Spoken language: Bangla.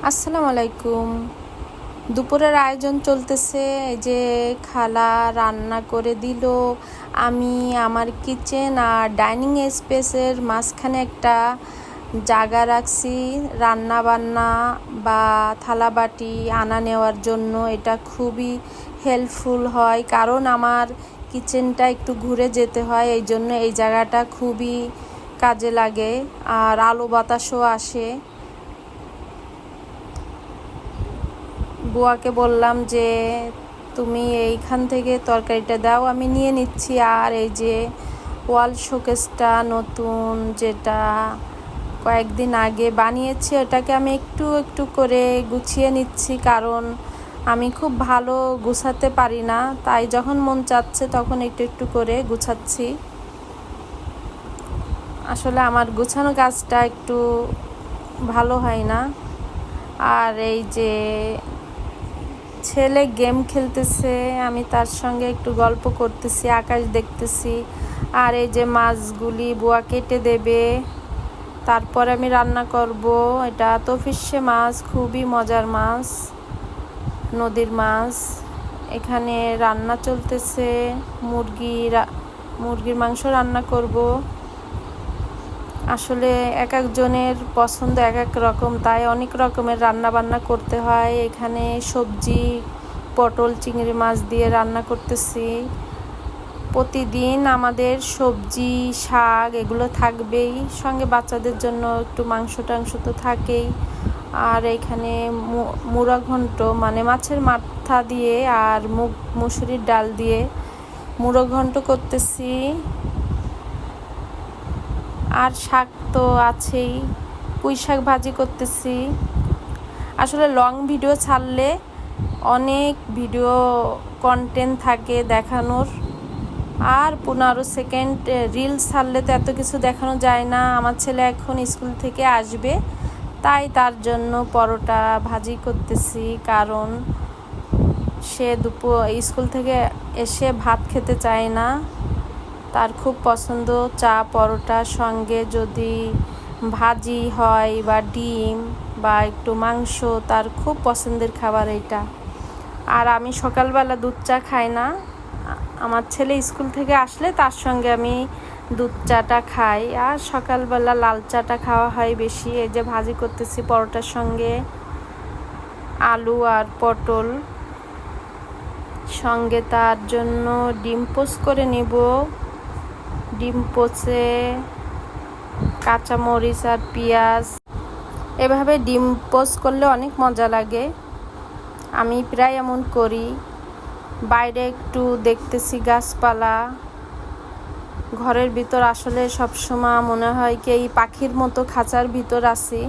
আসসালামু আলাইকুম। দুপুরের আয়োজন চলতেছে। এই যে খালা রান্না করে দিল। আমি আমার কিচেন আর ডাইনিং স্পেসের মাঝখানে একটা জায়গা রাখছি রান্না বান্না বা থালাবাটি আনা নেওয়ার জন্য। এটা খুবই হেল্পফুল হয়, কারণ আমার কিচেনটা একটু ঘুরে যেতে হয়, এই জন্য এই জায়গাটা খুবই কাজে লাগে আর আলো বাতাসও আসে। বুয়াকে বললাম যে তুমি এইখান থেকে তরকারিটা দাও, আমি নিয়ে নিচ্ছি। আর এই যে ওয়াল শোকেসটা নতুন, যেটা কয়েকদিন আগে বানিয়েছি, ওটাকে আমি একটু একটু করে গুছিয়ে নিচ্ছি, কারণ আমি খুব ভালো গুছাতে পারি না, তাই যখন মন চাচ্ছে তখন একটু একটু করে গুছাচ্ছি। আসলে আমার গুছানো কাজটা একটু ভালো হয় না। আর এই যে ছেলে গেম খেলতেছে, আমি তার সঙ্গে একটু গল্প করতেছি, আকাশ দেখতেছি। আর এই যে মাছগুলি বুয়া কেটে দেবে, তারপর আমি রান্না করব। এটা তফিসে মাছ, খুবই মজার মাছ, নদীর মাছ। এখানে রান্না চলতেছে, মুরগির মাংস রান্না করব। আসলে এক একজনের পছন্দ এক এক রকম, তাই অনেক রকমের রান্না বান্না করতে হয়। এখানে সবজি পটল চিংড়ি মাছ দিয়ে রান্না করতেছি। প্রতিদিন আমাদের সবজি শাক এগুলো থাকবেই, সঙ্গে বাচ্চাদের জন্য একটু মাংস টাংস তো থাকেই। আর এখানে মুড়া ঘন্ট, মানে মাছের মাথা দিয়ে আর মুসুরির ডাল দিয়ে মুড়ো ঘন্ট করতেছি। আর শাক তো আছেই, পুঁই শাক ভাজি করতেছি। আসলে লং ভিডিও ছাড়লে অনেক ভিডিও কন্টেন্ট থাকে দেখানোর, আর 15 সেকেন্ড রিলস ছাড়লে তো এত কিছু দেখানো যায় না। আমার ছেলে এখন স্কুল থেকে আসবে, তাই তার জন্য পরোটা ভাজি করতেছি, কারণ সে দুপুর স্কুল থেকে এসে ভাত খেতে চায় না। তার খুব পছন্দ চা পরোটার সঙ্গে যদি ভাজি হয় বা ডিম বা একটু মাংস, তার খুব পছন্দের খাবার এটা। আর আমি সকালবেলা দুধ চা খাই না, আমার ছেলে স্কুল থেকে আসলে তার সঙ্গে আমি দুধ চাটা খাই, আর সকালবেলা লাল চাটা খাওয়া হয় বেশি। এই যে ভাজি করতেছি পরোটার সঙ্গে, আলু আর পটল, সঙ্গে তার জন্য ডিম পোস্ট করে নেব। ডিম পোচে কাঁচামরিচ আর পেঁয়াজ, এভাবে ডিম পোস্ট করলে অনেক মজা লাগে। আমি প্রায় এমন করি। বাইরে একটু দেখতেছি গাছপালা, ঘরের ভিতর আসলে সবসময় মনে হয় কি এই পাখির মতো খাঁচার ভিতর আছি।